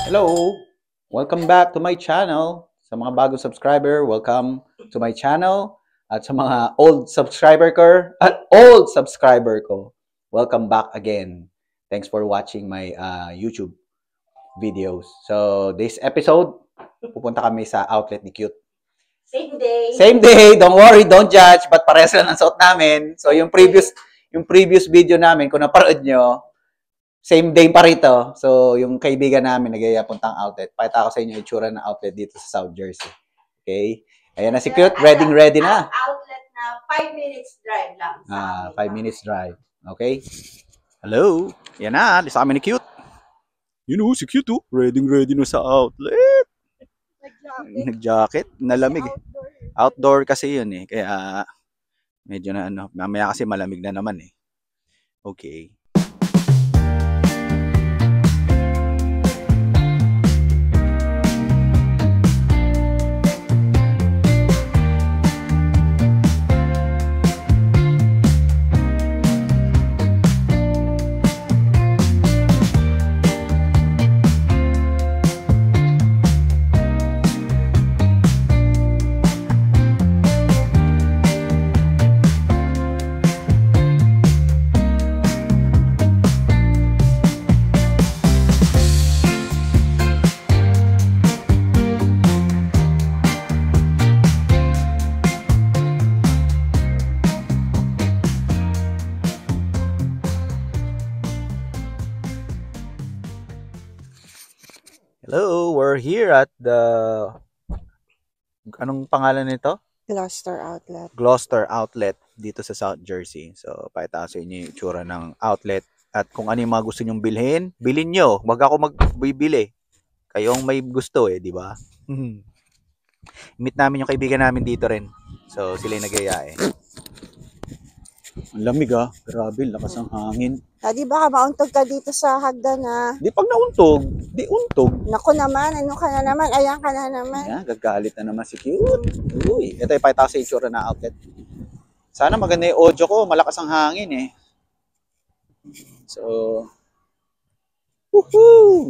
Hello! Welcome back to my channel. Sa mga bagong subscriber, welcome to my channel. At sa mga old subscriber ko, welcome back again. Thanks for watching my YouTube videos. So, this episode, pupunta kami sa outlet ni Cute. Same day. Same day. Don't worry, don't judge. But parehas lang ang suot namin. So, yung previous video namin, kung naparood nyo, same day pa rito. So, yung kaibigan namin nagaya puntang outlet. Pakita ko sa inyo yung itsura ng outlet dito sa South Jersey. Okay? Ayan na si Cute. Ready na. Outlet na 5 minutes drive lang. 5 minutes drive. Okay? Hello? Yan na. Sa amin ni Cute. Yun si Cute oh. Ready na sa outlet. Nag-jacket. Nalamig. Outdoor kasi yun eh. Kaya medyo na mamaya kasi malamig na naman eh. Okay. Hello, we're here at the... Anong pangalan nito? Gloucester Outlet. Gloucester Outlet dito sa South Jersey. So, pakita sa inyo yung itsura ng outlet. At kung ano yung mga gusto nyong bilhin, bilhin nyo. Wag ako magbibili. Kayong may gusto eh, di ba? Meet namin yung kaibigan namin dito rin. So, sila yung nag-aya eh. Ang lamig ah. Grabe, lakas ng hangin. Di baka mauntog ka dito sa hagdan na. Di pag nauntog, di untog. Naku naman, ano ka na naman, ayan ka na naman. Ayan, gagalit na naman si Cute. Uy, ito yung pakita sa itsura na outlet. Sana maganda yung audio ko, malakas ang hangin eh. So,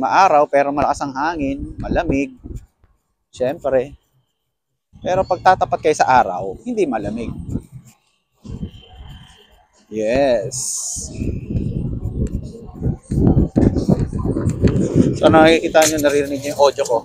maaraw pero malakas ang hangin, malamig. Siyempre. Pero pag tatapat kayo sa araw, hindi malamig. Yes. So nakikita nyo, naririnig nyo yung audio ko.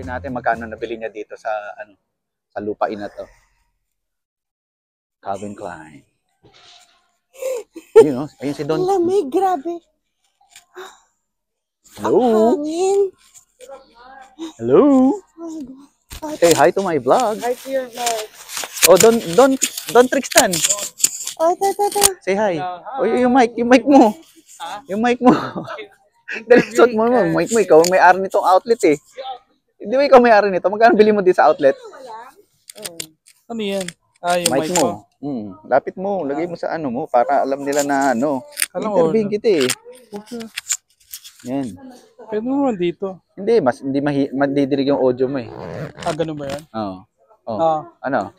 Natin magkano nabili niya dito sa sa lupain na to. Calvin Klein. You know, ayun si Don. Lamig, grabe. Hello. Ang hangin. Hello. Oh my God. Say hi to my vlog. Hi to your vlog. Oh, Don Trixton. Oh, ta. Say hi. Oh, yung mic mo. Yung mic mo. Dali, suot mo yung mic mo. Ikaw ang may-ari nitong outlet eh. Hindi ba ikaw may-ari nito? Magkano bili mo dito sa outlet? Ano yan? Yung Mic mo. Lapit mo. Lagay mo sa ano mo para alam nila na ano. Interviewin kita eh. Okay. Yan. Pwede mo naman dito. Hindi, hindi madidirig yung audio mo eh. Ganun ba yan? Oo. Oh. Ah, Ano?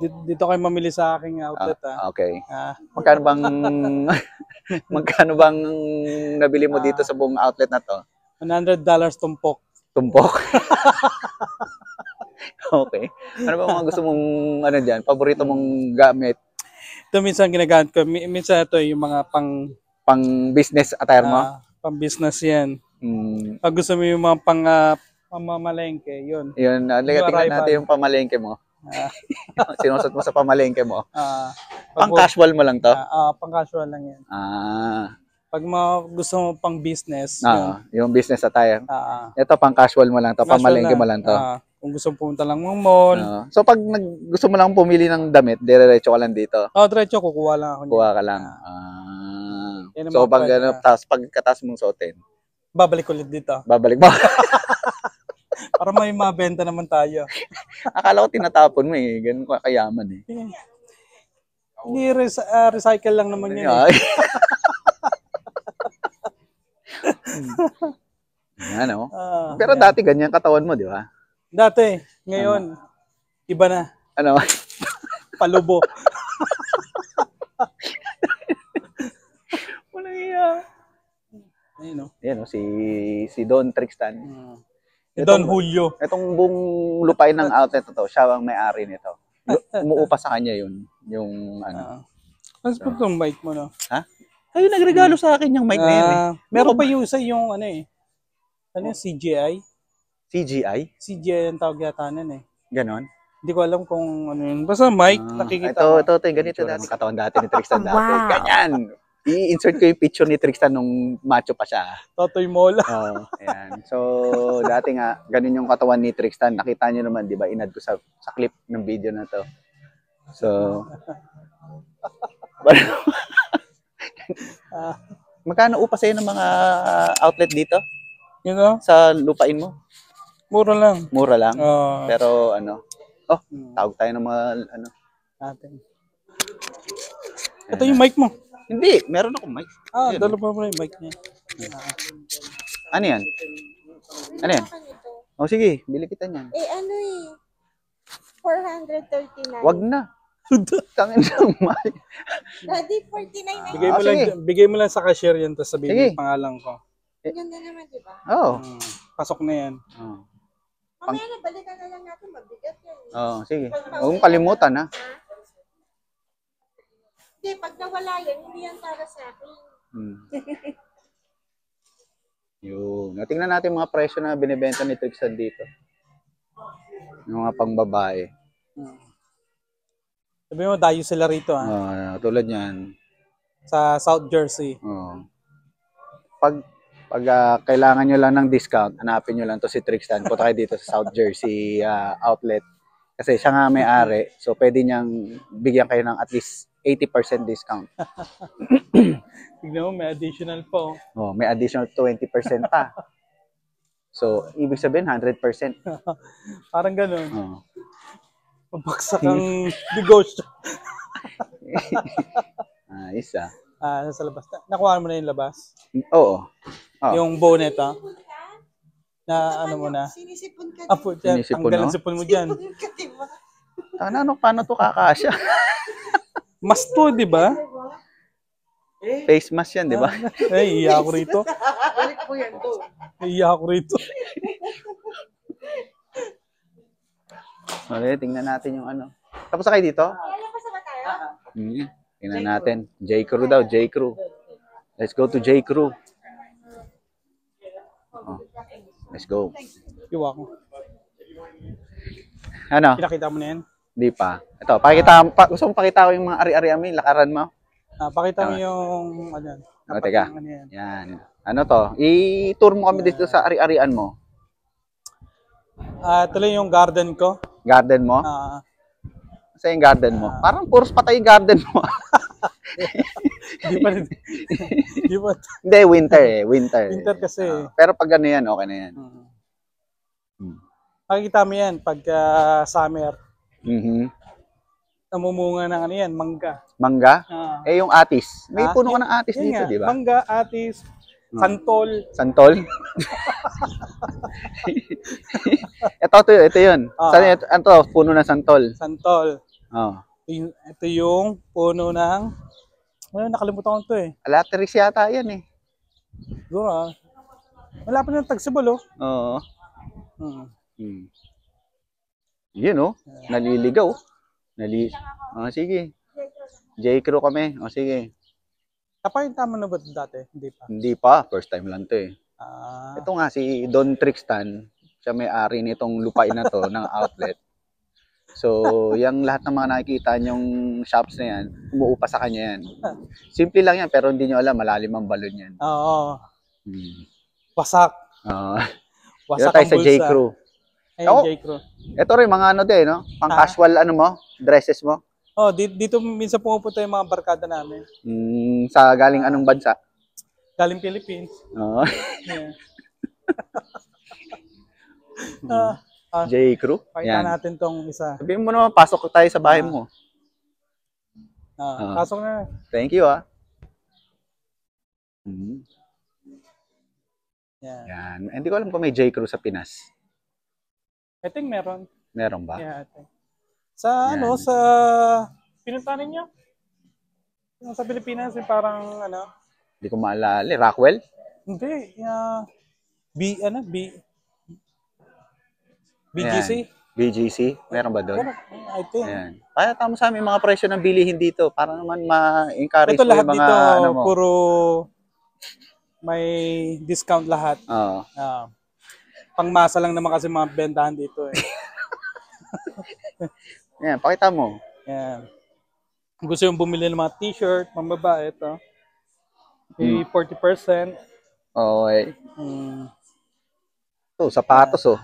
dito kayo mamili sa aking outlet Okay. Ah, Magkano bang nabili mo dito sa buong outlet na to? $100 tumpok. Tumpok? Okay. Ano ba mga gusto mong ano diyan? Paborito mong gamit? Ito minsan ginagamit ko. Minsan ito yung mga Pang business attire mo? pang business yan. Mm, Pag gusto mo yung mga pamamalengke, yun. yun, tingnan natin yung pamalengke mo. Sinusot mo sa pamalengke mo. Pag Pang casual mo lang to? pang casual lang yan. Pag gusto mo pang business, Yung business attire. ah, Ito pang casual mo lang to, pang national malengke na. mo lang to. Kung gusto mo pumunta lang ng mall, So pag gusto mo lang pumili ng damit, diretso ka lang dito. diretso, kukuha lang ako niya. Kuha ka lang. Yan ang So mga pag pwede, pagkatas mong suotin, Babalik ulit dito. babalik mo. Para may mabenta naman tayo. Akala ko tinatapon mo eh. Ganun ka kayaman eh. Hindi, recycle lang naman yun. Ay. Ano? Pero dati ganyan katawan mo, di ba? Dati, ngayon, iba na. Ano? Palubo. Walang iya. Ayun, no? Yan, si Don Trixtan. Don Julio. Itong buong lupain ng outlet na to, siya ang may-ari nito. Umuupa sa kanya yun. Yung ano. Ano pa itong mic mo, no? Ha? Kayo nagregalo sa akin yung mic na yan eh. Meron pa yung isa yung ano eh. Ano yung CGI? CGI? CGI ang tawag yata nun eh. Ganon? Hindi ko alam kung ano yun. Basta mic, nakikita ito, ganito dati. Katawan dati ni Trixtan dati. Wow. Ganyan. I-insert ko yung picture ni Trixtan nung macho pa siya. Totoy Mola. Ayan. So, dati nga, ganun yung katawan ni Trixtan. Nakita nyo naman, di ba? Inad ko sa clip ng video na to. So, magkano upa sa'yo ng mga outlet dito? You know? Sa lupain mo? Mura lang. Mura lang. Oo. Pero ano, tawag tayo ng mga ano. Natin. Ito yung mic mo. Hindi, meron akong mic. Dala pa mo yung mic niya. Ano yan? Ano yan? O sige, bili kita niyan. Eh, ano eh. 439. Wag na. Tangin ng mic. Daddy, 49 na Bigay mo Ah, lang, sige. bigay mo lang sa cashier yan, tapos sabihin mo Sige. yung pangalan ko. Ganda naman, di ba? Oo. Pasok na yan. Mamaya na, balikan na lang natin. Mabigat yan. Oo, sige. Huwag mong kalimutan ha. Hindi, pag nawala yan, hindi yan para sa akin. Yun. Tingnan natin mga presyo na binibenta ni Trixtan dito. Yung mga pangbabae. Sabi mo, dayo sila rito Tulad yan. sa South Jersey. Pag kailangan nyo lang ng discount, hanapin nyo lang to si Trixtan. Punta kayo dito sa South Jersey outlet. Kasi siya nga may-ari. So, pwede niyang bigyan kayo ng at least 80% discount. Tignan mo, may additional pa. May additional 20% pa. So, ibig sabihin, 100%. Parang ganun. Oh. Mabaksak ang negosyo. Ayos Sa labas. Nakuha mo na yung labas? Oo. Yung bonnet na ano mo na? Sinisipon ka. Apo, dyan. Sinisipon, Ang galang no? sipon mo dyan. Sinisipon ka, di ba? Paano to kakasya? Mas to, di ba? Face mask yan, di ba? Ay, iya ako rito. Balik po yan to. Iya ako rito. Okay, tingnan natin yung ano. Tapos na kayo dito? Lalabas na ba tayo? Tingnan natin. J. Crew daw, J. Crew. Let's go to J. Crew. Let's go. Iwa ko. Ano? Pinakita mo na yan? Hindi pa. Ito, gusto mong pakita ko yung mga ari-arian mo, yung lakaran mo? Pakita mo yung ano yan. Teka. Ano yan. Yan. Ano to? I-tour mo kami dito sa ari-arian mo. Ito lang yung garden ko. Garden mo? Sa yung garden mo? Parang puros patay yung garden mo. Di pa. Di pa. Hindi, winter eh. Winter. Winter kasi. Pero pag ano yan, okay na yan. Makikita mo yan pagka summer. Namumunga ng ano yan, mangga. Mangga? Yung atis. May puno ka ng atis Yan dito, nga, di ba? Mangga, atis, santol. Santol? ito yun. Ito, puno ng santol. Santol. Oh. Ito yung puno ng, nakalimutan ko ito eh. Alateris yata yan eh. Siguro wala pa ng tagsibol Oo. Yun oh. Naliligaw. Sige. J. Crew kami. Sige. Kapayunta mo na ba dati? Hindi pa. Hindi pa. First time lang to eh. Ito nga si Don Trixtan. Siya may-ari nitong lupain na to ng outlet. So, yung lahat ng mga nakikita nyong shops na yan, umuupa sa kanya yan. Simple lang yan, pero hindi nyo alam, malalim ang balon yan. Oo. Hmm. Wasak. Dito Wasak tayo ang sa bulsa. J.Crew. Ayun, Ako. J.Crew. Ito rin, mga ano din, no? Pang casual, ano mo? Dresses mo? Oh, dito minsan pumupunta yung mga barkada namin. Sa galing anong bansa? Galing Philippines. Oo. Yeah. J.Crew? Pakita Yan. natin tong isa. Sabihin mo naman, pasok tayo sa bahay mo. Pasok na. Thank you, ah. Yeah. Yan. Hindi ko alam kung may J.Crew sa Pinas. I think meron. Meron ba? Yeah, I think. Sa Yan. sa pinunta ninyo? Yung sa Pilipinas, yung parang Hindi ko maalala. Rockwell? hindi, BGC? Ayan. BGC? Meron ba doon? I think. Ayan. Kaya tama sa amin mga presyo ng bilihin dito para naman ma-encourage Ito mo lahat yung mga dito, ano mo. puro may discount lahat. Oo. Pangmasa lang naman kasi mga bentahan dito eh. Ayan, pakita mo. Yan. Kung gusto yung bumili ng mga t-shirt, mga babae, ito. May 40%. Okay. Ito, sapatos oh.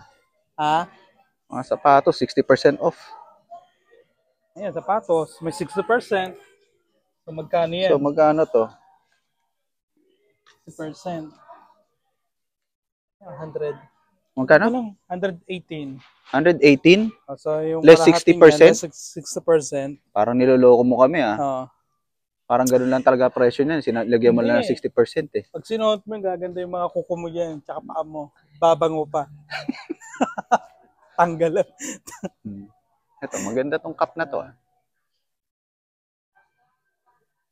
Mga sapatos, 60% off. Ayan, sapatos. May 60%. So, magkano yan? So, magkano to? 60%. 100. Magkano? Ano lang? 118. 118? So, yung Less kalahating 60%? yan, less 60%. Parang niloloko mo kami ah. Oo. Parang ganun lang talaga presyo niyan. Lagyan mo lang ng 60% eh. Pag sinuot mo, gaganda yung mga kuko mo dyan. Tsaka paa mo. Babango pa. Tanggal lang. Ito, maganda tong cup na to ah.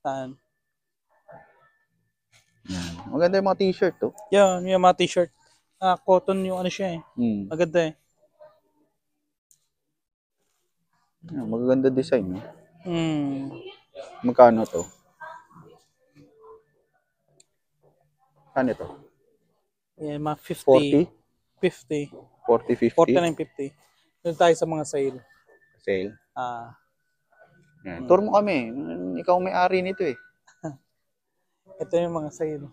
Saan? Yan. Maganda yung mga t-shirt to. Yan, yung mga t-shirt. Cotton yung siya eh. Maganda eh. Yan, maganda design no? Magkano to? Saan ito? Yan, mga 50. 40? 50. 40, 50? 49.50. Doon tayo sa mga sale. Sale? Yan. Tour mo kami. Ikaw may-ari nito eh. Ito yung mga sale.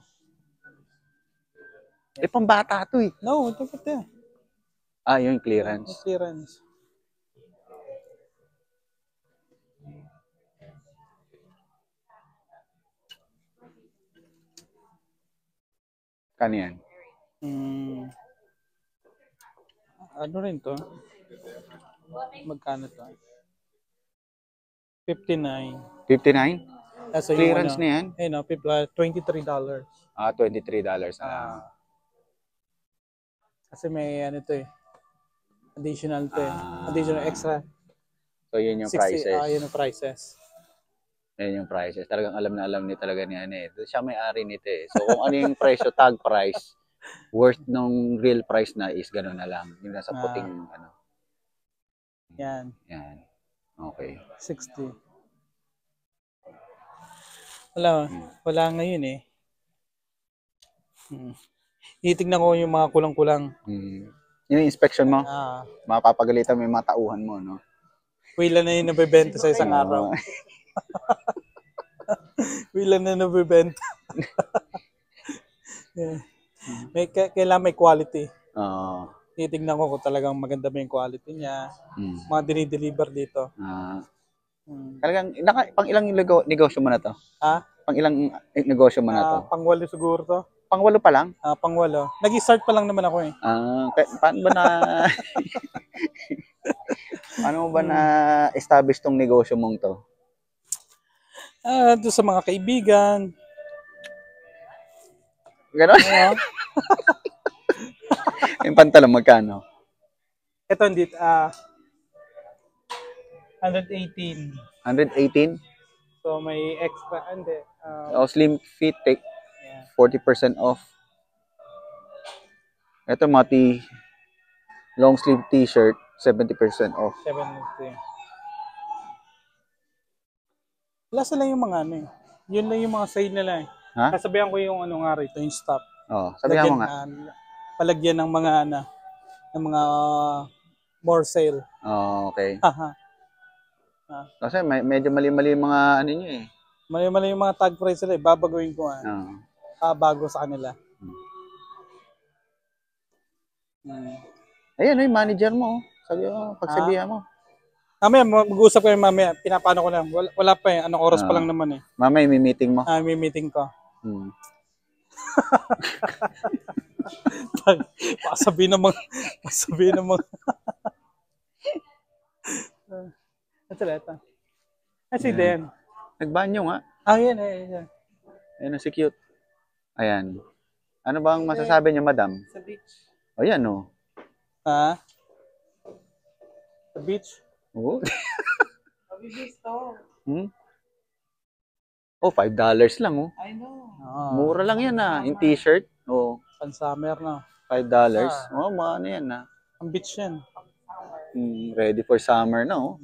Eh, pambata to eh. No, ito. Yung clearance. Clearance. Kano yan? Ano rin to? Magkano to? 59. 59? So Clearance na yan? Eh no, $23. $23. Kasi may to eh. Additional to eh. Additional extra. So yun yung 60, prices. yun yung prices. Yun yung prices. Talagang alam na alam ni talaga ni eh. Doon siya may-ari nito eh. So kung ano yung presyo, tag price, worth nung real price na is gano'n na lang. Yung nasa puting Yan. Yan. Okay. 60. Wala ngayon eh. Itignan ko yung mga kulang-kulang. Yung inspection mo, Ah, mapapagalitan mo yung mga tauhan mo, no? Wila na yung nabibenta sa isang araw. Wila na nabibenta. Yeah. Kailangan may quality. Oo. Titignan ko kung talagang maganda ba yung quality niya. Mga dinideliver dito. Talagang, pang ilang negosyo mo na to? Pang ilang negosyo mo na to? Pangwalo siguro to. Pang-8 pa lang? Pangwalo. Nag-start pa lang naman ako eh. Paano ba na... Paano mo ba na-establish tong negosyo mong to? Doon sa mga kaibigan. Ganon? Yung pantalon, magkano? Ito hindi. 118. 118? So may extra. Hindi. Slim fit, take Yeah. 40% off. Ito, long sleeve t-shirt, 70% off. 750. Wala sila yung mga eh. Yun lang yung mga sale nila eh. Ha? Sasabihan ko yung nga rito, yung stock. Sabihan mo nga. Palagyan ng mga ng mga more sale. Oh, okay. Haha. Kasi medyo mali-mali yung mga ano nyo eh. Mali-mali yung mga tag price nila, babaguhin ko nga. Bago sa kanila. Ayan, yung manager mo. Sabi mo, pagsabihan mo. Mamaya, mag-uusap ko yung mamaya. Pinapano ko lang. Wala pa eh. Anong oras pa lang naman eh. Mamaya, may meeting mo. May meeting ko. Pasabihin ng mga. Ito. Kasi din. Nagbanyo nga. Yan. Ayan, si cute. Ayan. Ano bang masasabi niya, madam? Sa beach. Ayan, oh. Sa beach? Oo. Mabibis to. Oh, $5 lang, oh. I know. Mura lang yan, yung t-shirt. Oh, Pan-summer na. $5. Oh, mga ano yan, Ang beach yan. Ready for summer na, oh.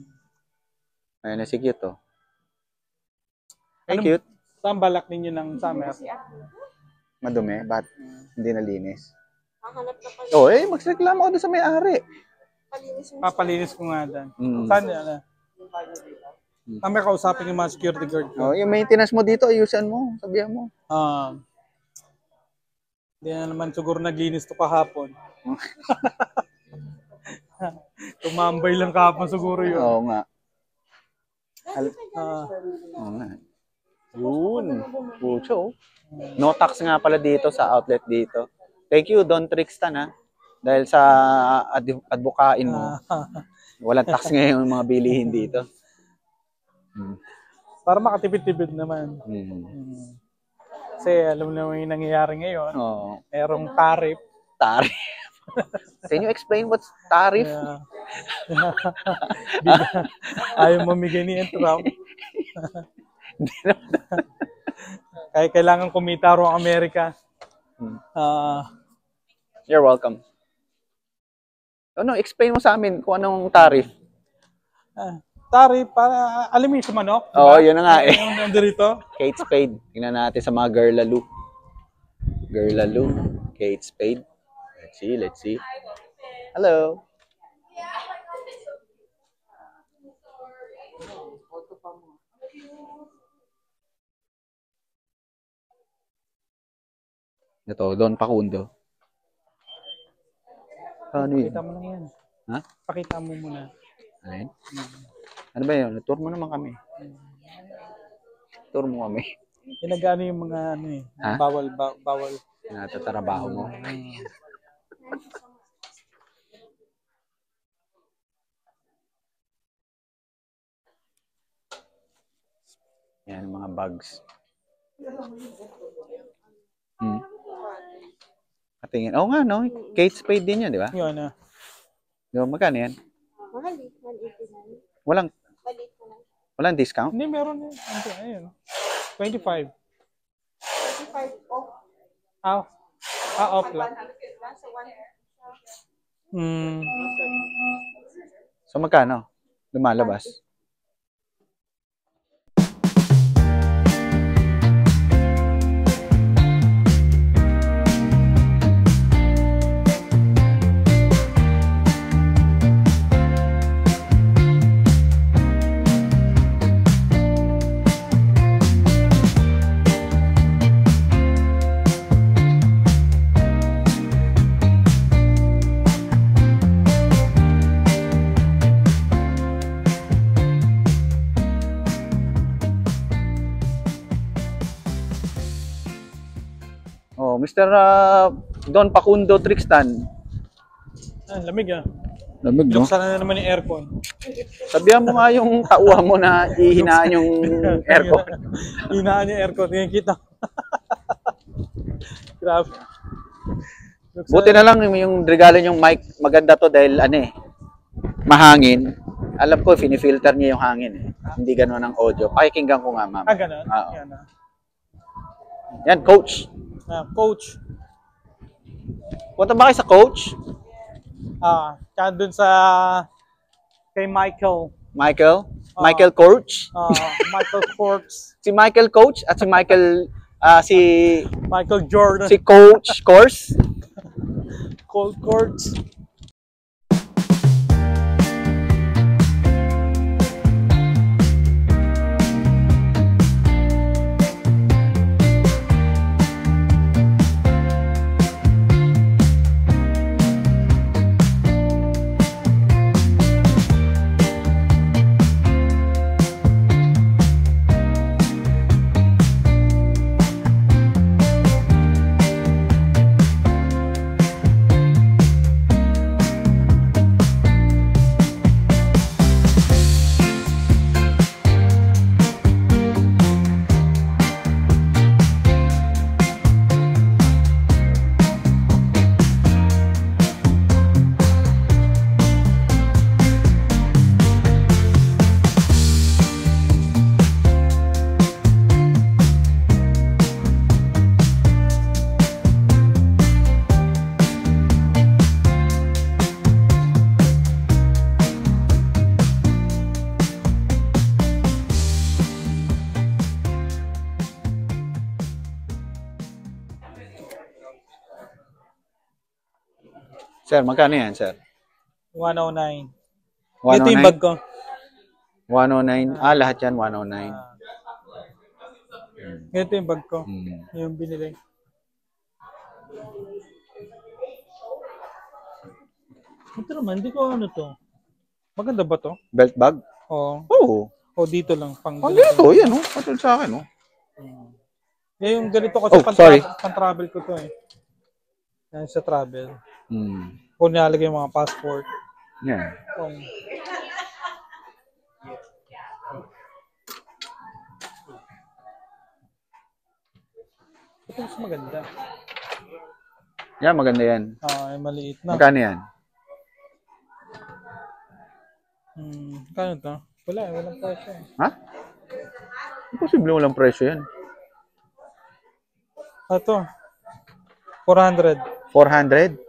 Ayan na si cute, oh. Hey, cute. Saan balak ninyo ng summer? Madumi, ba't hindi nalinis? Hahanap na pala. Oh, magreklamo ako doon sa may-ari. Palinis mo. Papalinis ko nga doon. Saan yan? Mamaya kausapin yung mga security guard ko. Oh, yung maintenance mo dito, ayusan mo. Sabihan mo. Hindi na naman siguro naglinis to kahapon. Tumambay lang kahapon siguro yun. Oo nga. Oo nga. Yun. Pucho. No tax nga pala dito sa outlet dito. Thank you, Don Trixtan, ha. Dahil sa advokain mo. Walang tax ngayon yung mga bilihin dito. Para makatipid-tipid naman. Kasi alam na yung nangyayari ngayon. Merong tariff. Tariff? Can you explain what's tariff? Ayaw mamigay ni Trump. Kaya kailangan kumita ro ang Amerika. You're welcome. Explain mo sa amin kung anong tariff. Tariff, para alam mo yung sa manok? Diba? Oo, yun na nga eh. Yung nandito? Kate Spade. Tingnan natin sa mga Girlaloo. Girlaloo. Kate Spade. Let's see. Hello. Ito, Don Pakundo. Ano yun? Pakita mo lang yan. Ha? Pakita mo muna. Ayun. Ano ba yun? Tour mo naman kami. Tour mo kami. Pinagano yung mga ano eh. Bawal. Natatrabaho mo. Yan, mga bags. Katingin. Oo nga, no? Kate Spade din yan, di ba? Yun na. Magkano yan? Mahal eh. 189. Walang Balik mo lang. Walang discount? Hindi, meron eh. Ayun. 25. 25 off. Off lang. Nasa 1. So magkano? Lumalabas? Mr. Don Pakundo Trixtan. Lamig ah. Lamig, no? Buksan na naman yung aircon. Sabihan mo nga yung tauhan mo na ihinaan yung aircon. Ihinaan yung aircon. Tingnan kita. Grabe. Buti na lang yung regalo yung mic. Maganda to dahil mahangin. Alam ko, finifilter niya yung hangin. Hindi gano'n ang audio. Pakikinggan ko nga, ma'am. Gano'n? Yan, coach. Coach. Punta ba kayo sa coach? Kaya dun sa kay Michael. Michael Coach? Michael Courts. Si Michael Coach at si Michael Michael Jordan. Si Coach Course? Cold Courts. Sir, magkano yan, sir? 109. Ito yung 109? bag ko. 109. Lahat yan 109. Ito yung bag ko. Hmm. Yung binili. Ito naman, hindi ko ano to. Maganda ba to? Belt bag? Oo. Oo. O dito lang. Pang Ang ganito, yan oh. Patol sa akin oh. Yung ganito kasi Oh, sorry. pan-travel ko to eh. Yan sa travel. Hmm. Kung nilalagay yung mga passport. Yan. Kung... Ito mas maganda. Yan, maganda yan. Ay, maliit na. Magkano yan? Kano to? Wala eh, walang presyo eh. Ha? Imposible walang presyo yan. Ito. 400. 400?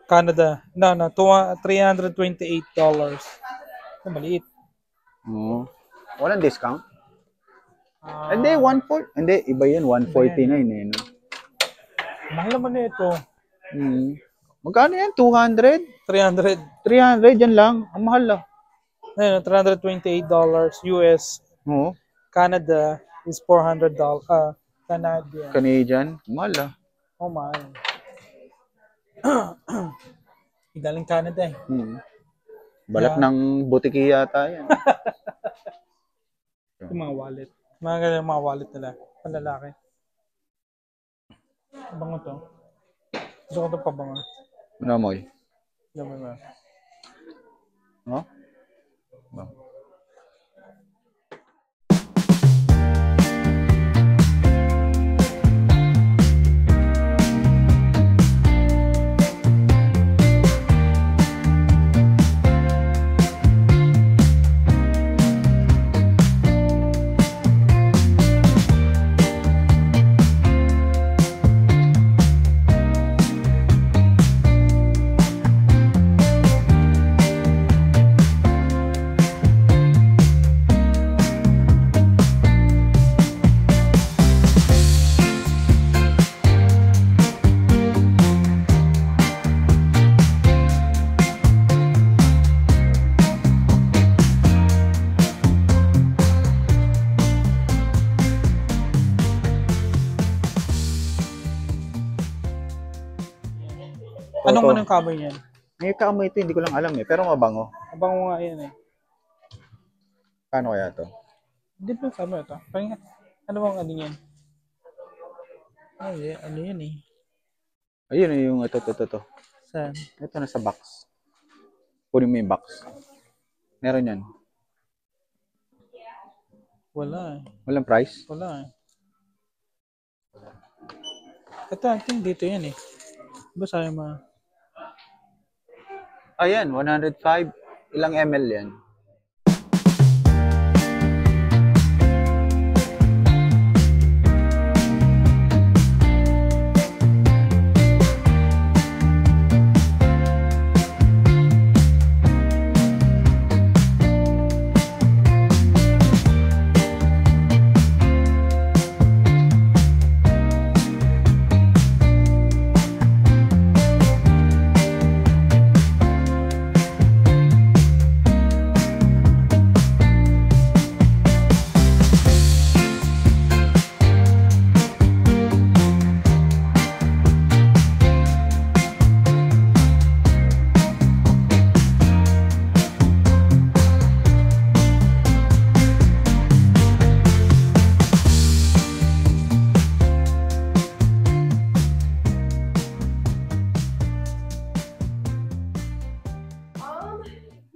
Canada. No, $328. Ito, maliit. Oo. Walang discount? Hindi, 140. Hindi, iba yun. 149 eh. No? Mahal naman na ito. Magkano yan? 200? 300. 300? Yan lang. Ang mahal lang. Ayun, $328 US. Oo. Canada is $400. Canadian. Canadian? Mahal ah. Oh, mahal. Galing Canada eh. Balat ng butiki yata yan. Yung mga wallet. Mga ganyan mga wallet nila. Panlalaki. Bango to. Gusto ko ito pabango. Namoy. Namoy ba? No? Anong manong kamoy niyan? May kaamoy ito, hindi ko lang alam eh. Pero mabango. Abango nga yan eh. Paano kaya to? Hindi pa sama ito. Pahinga. Ano bang ano yan? Ay, ano yan eh? Ayun yung ito. Saan? Ito na sa box. Kunin mo yung box. Meron yan. Wala eh. Walang price? Wala eh. Ito, I think dito yan eh. Diba sabi mo? Ayan, 105. Ilang ml yan?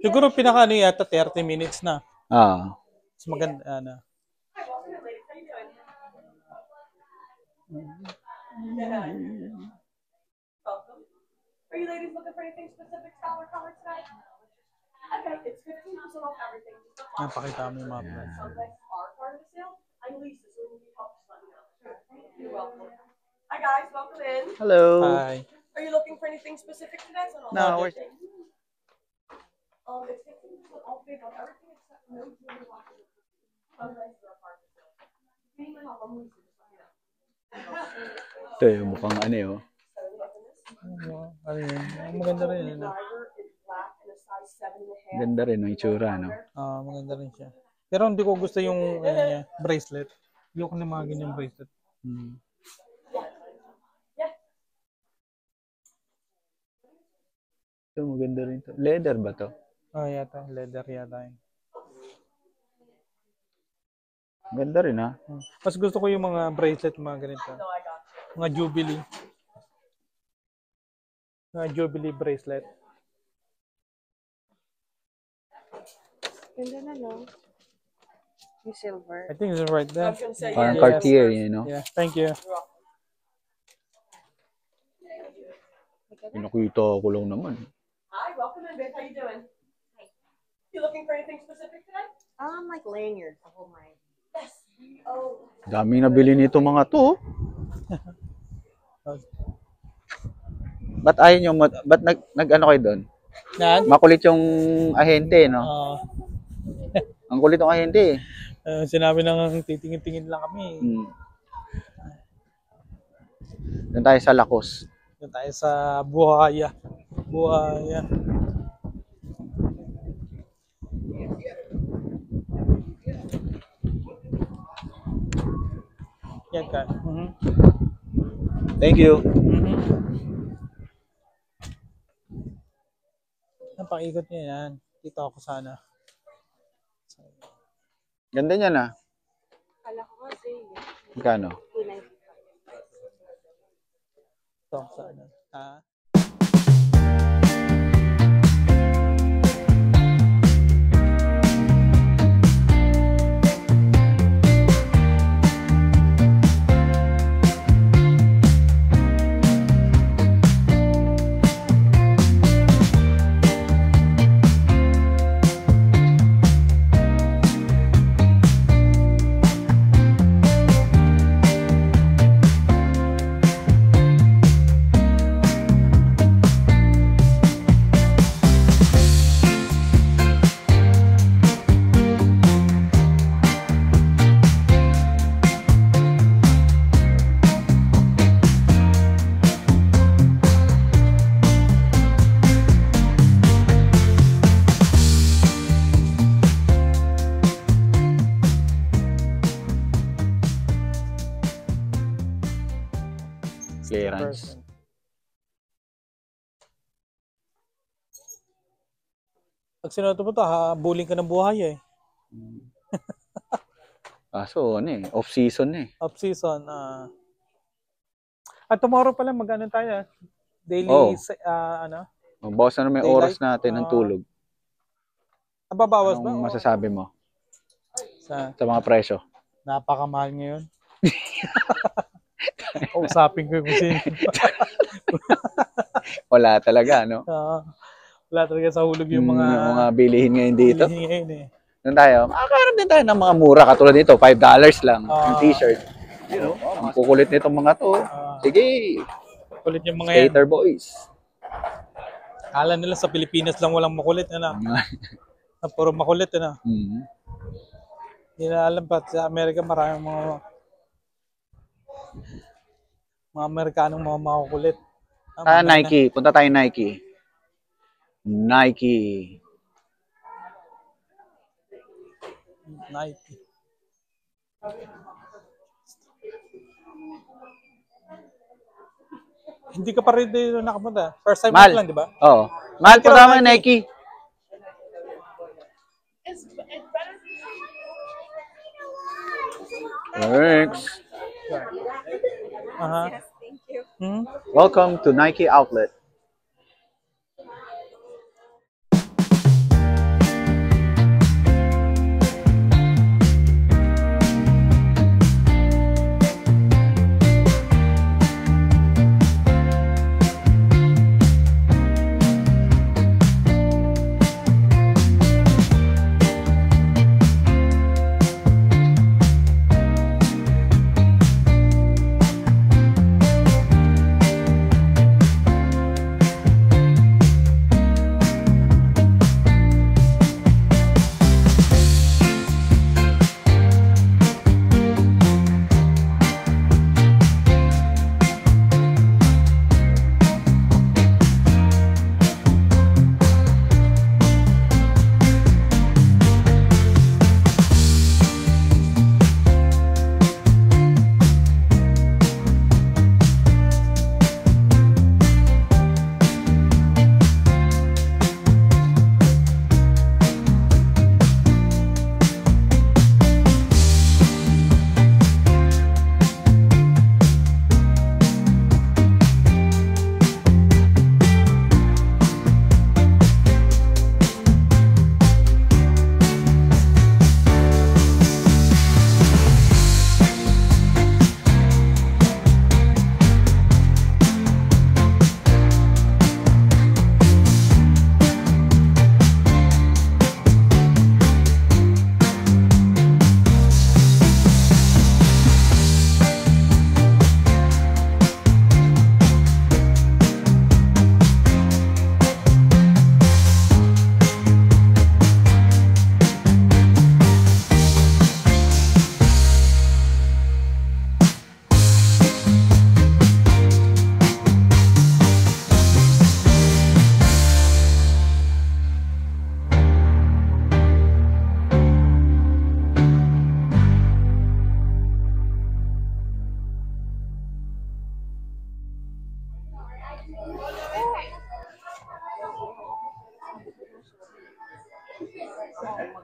Siguro pinaka ano yata 30 minutes na. Ah. Mas maganda ano. Are you ladies looking for anything specific style or color tonight? Okay, it's 15% off everything. Just apply. Napakita mo yung mga price. Some things are part of the sale. I'm Lisa, so when you need help, just let me know. You're welcome. Hi guys, welcome in. Hello. Hi. Are you looking for anything specific today? No, we're... It's 15% off big on everything except no jewelry watches. Some things are part of the sale. If you need help, I'm Lisa, just let me know. Ito yung mukhang ano eh. Oh. Ano yun? Maganda rin yun. Driver in black and a size 7.5. Ganda rin ang itsura, no? Maganda rin siya. Pero hindi ko gusto yung niya, bracelet. Ayoko na mga ganyang bracelet. Hmm. Ito, maganda rin to. Leather ba to? Yata. Leather yata yun. Ganda rin, ha? Mas gusto ko yung mga bracelet, mga ganito. Mga Jubilee. Mga Jubilee bracelet. Ganda na, no? Yung silver. I think it's right there. Parang Yes. Cartier, you know? Yeah, thank you. Pinakita ko lang naman. Hi, welcome in, babe. How you doing? You looking for anything specific today? Like lanyards to hold my... Yes. Oh. Daming nabili nito mga to. Ba't ayaw nyo, ba't nag-ano kayo doon? Yan. Makulit yung ahente, no? Ang kulit ng ahente, Sinabi nang titingin-tingin lang kami. Doon tayo sa Lakos. Doon tayo sa Buhaya. Buhaya. Yan ka. Thank you. Napakikot niya yan. Dito ako sana. Ganda niya na. Kala ko kasi, Magkano? 295. Dito ako sana. Clearance. Pag sinuot mo ito, bullying ka ng buhay eh. Kaso, off-season eh. Off-season. At tomorrow pala, mag-ano tayo? Daily, Bawas na may Daylight? oras natin ng tulog. Nababawas ba? Anong masasabi mo Sa sa mga presyo? napakamahal ngayon. Usapin ko yung kung sino. Wala talaga, no? Wala talaga sa hulog yung mga bilihin ngayon dito. bilihin ngayon eh. Doon tayo, makakaroon din tayo ng mga mura katulad dito, $5 lang yung t-shirt. Ang kukulit nitong mga to. Sige, Kulit yung mga yan. skater boys. Kala nila sa Pilipinas lang walang makulit. Puro makulit. Hindi na alam pa sa Amerika maraming mga Amerikanong mga makukulit. Nike, punta tayo Nike. Nike. Hindi ka pa rin dito nakapunta. First time Mahal. lang, di ba? Oo. Mahal po naman Nike. Thanks. Yes, thank you. Welcome to Nike Outlet.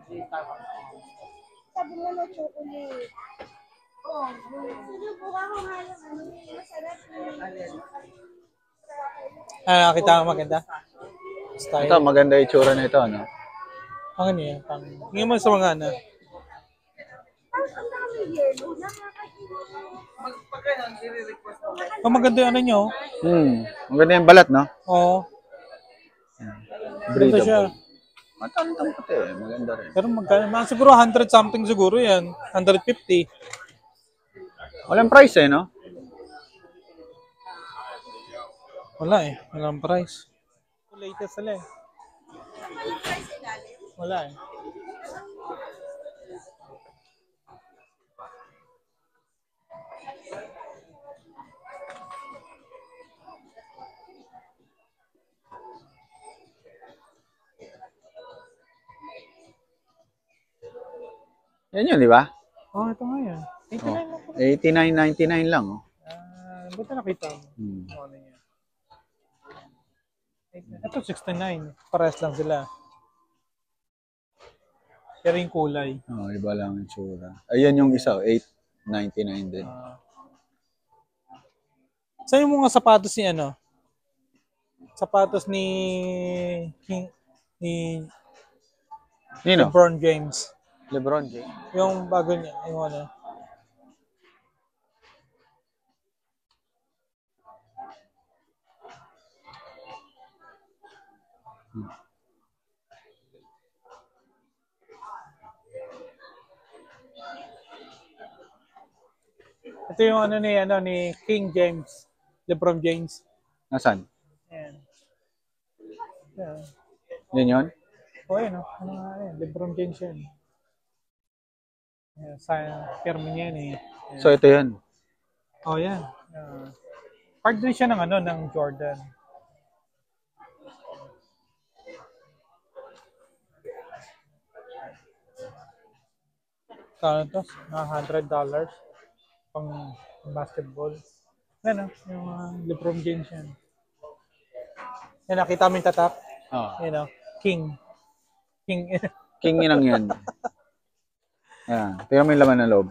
Sabi mo na chocolate. Oh, sinubukan ko nga yung ano, masarap yung Nakita mo maganda? Style. Ito, maganda yung itsura nito, ano? Ang ano yan? Tingin mo sa mga ano? Tapos ang dami yellow, nakakakilig. Maganda yung ano nyo. Maganda yung balat, no? Oo. Maganda siya. Matantang puti eh. Maganda rin. Pero magkano? Siguro 100 something siguro yan. 150. Walang price eh, no? Wala eh. Walang price. Latest sila eh. Wala eh. Yan yun, di ba? Oh, ito nga yan. 89 lang. 89.99 lang, oh. Buti nakita mo. Ano niya. Ito 69. Parehas lang sila. Pero yung kulay. Oh, iba lang yung tsura. Ayan yung isa, 8.99 din. Saan yung mga sapatos ni ano? Sapatos ni Nino? LeBron James. LeBron James. Yung bago niya, yung ano. Ito yung ano ni King James, LeBron James. Nasaan? Ayan. Yeah. Yan yun? Oh, yun, ano nga yan, LeBron James yan. Yeah, sa firma niya yan eh. Yeah. So, ito yun. Oh, yan. Part din siya ng ano, ng Jordan. Kano to? $100 pang basketball. Yan yung LeBron James yan. Yan, nakita mo yung tatak? Oh. Yan King. King inang yan. Yan. Tingnan mo yung laman ng loob.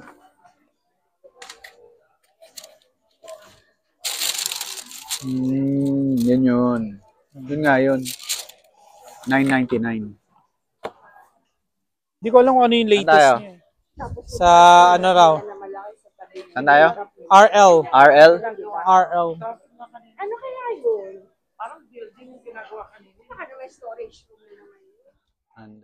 Yan yun. Yun nga yun. $9.99. Hindi ko alam kung ano yung latest tayo? niya. Sa ano raw? Saan tayo? RL. RL? RL. Ano kaya yun? Parang building yung ginagawa kanina. Baka naman storage room na naman yun. And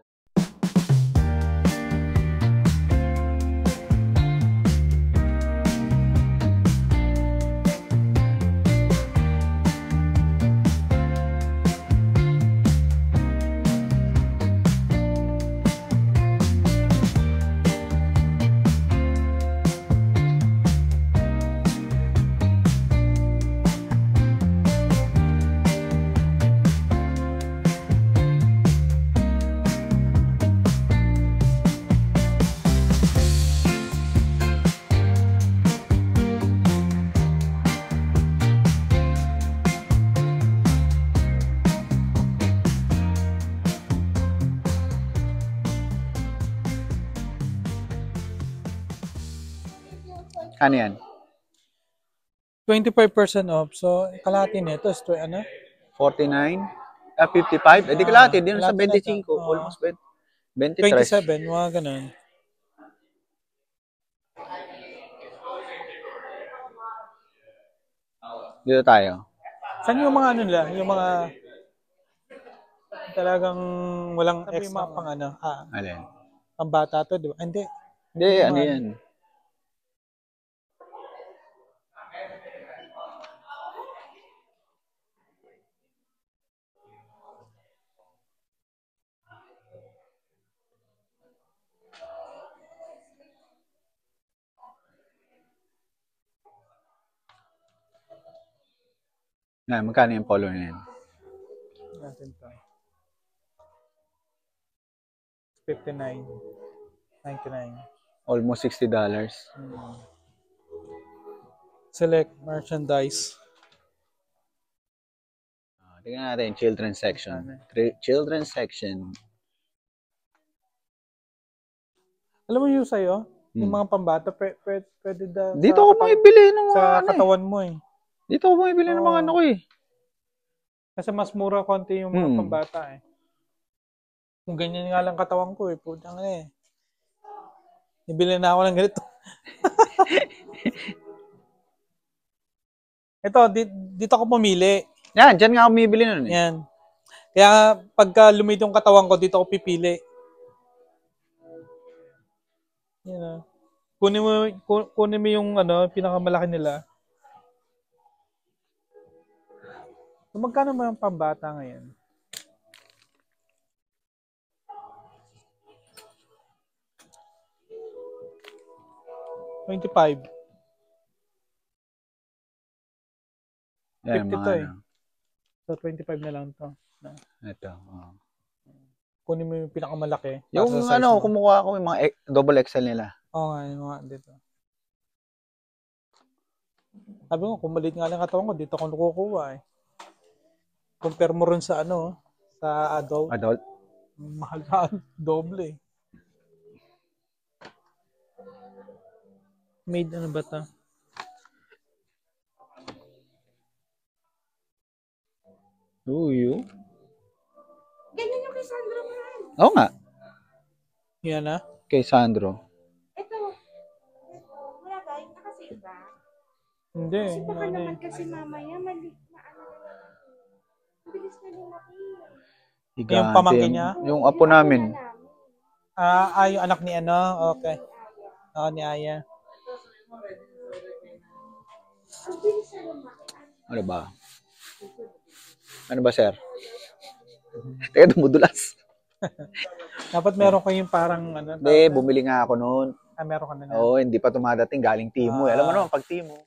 ano yan? 25% off. So, kalahati nito is ano? 49? 55? Eh di kalahati. Di na sa kalahati na 25. ito. Almost 23. 27, mga ganun. Dito tayo. Saan yung mga ano nila? Yung mga talagang walang extra pang ano? Alin? Pang bata to, di ba? Hindi. Hindi, ano yan? Magkano yung polo na yan? Natin to. 59.99. Almost $60. Select merchandise. Tingnan natin, children's section. Children's section. Alam mo yung sa'yo? Yung mga pambata, pwede Dito ako bumibili ng mga sa ano eh. katawan mo eh. Dito ako bumibili ng mga Oo. ano ko eh. Kasi mas mura konti yung mga pambata eh. Kung ganyan nga lang katawan ko eh, putang eh. Ibili na ako ng ganito. Ito, dito ako pumili. Yan, dyan nga ako bumibili nun eh. Yan. Kaya pagka lumit yung katawan ko, dito ako pipili. Yan ah. Kunin mo yung ano, pinakamalaki nila. So, magkano ba yung pambata ngayon? $25. Yan, 50 mga to eh. ano. So, 25 na lang to. Ito. Kunin mo yung pinakamalaki. Yung para sa size ano, mo. kumukuha ko yung mga double XL nila. Oo nga, yung mga dito. Sabi ko, kung maliit nga lang katawan ko, dito ako nakukuha eh. Compare mo rin sa ano, sa adult. Adult? Mahal na doble eh. Made ano ba ito? Uyo. Ganyan yung kay Sandro man. Oo nga. Yan ah. Kay Sandro. Ito. Wala ba? Yung nakasave ba? Hindi. Kasi baka Ano naman eh. kasi mamaya mali na ano. Ang bilis na lumaki. Yung pamangkin niya? Yung apo namin. Yung anak ni ano? Okay. Oo, ni Aya. Ang bilis na lumaki. Ano ba? Ano ba, sir? Teka, dumudulas. Dapat meron kayong parang ano. Hindi, bumili nga ako noon. Meron ka na na. Oo, hindi pa tumadating. Galing Timo. Alam mo naman, pag Timo.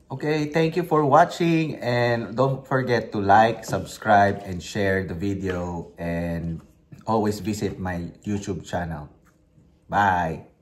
Okay, thank you for watching, and don't forget to like, subscribe, and share the video, and always visit my YouTube channel. Bye!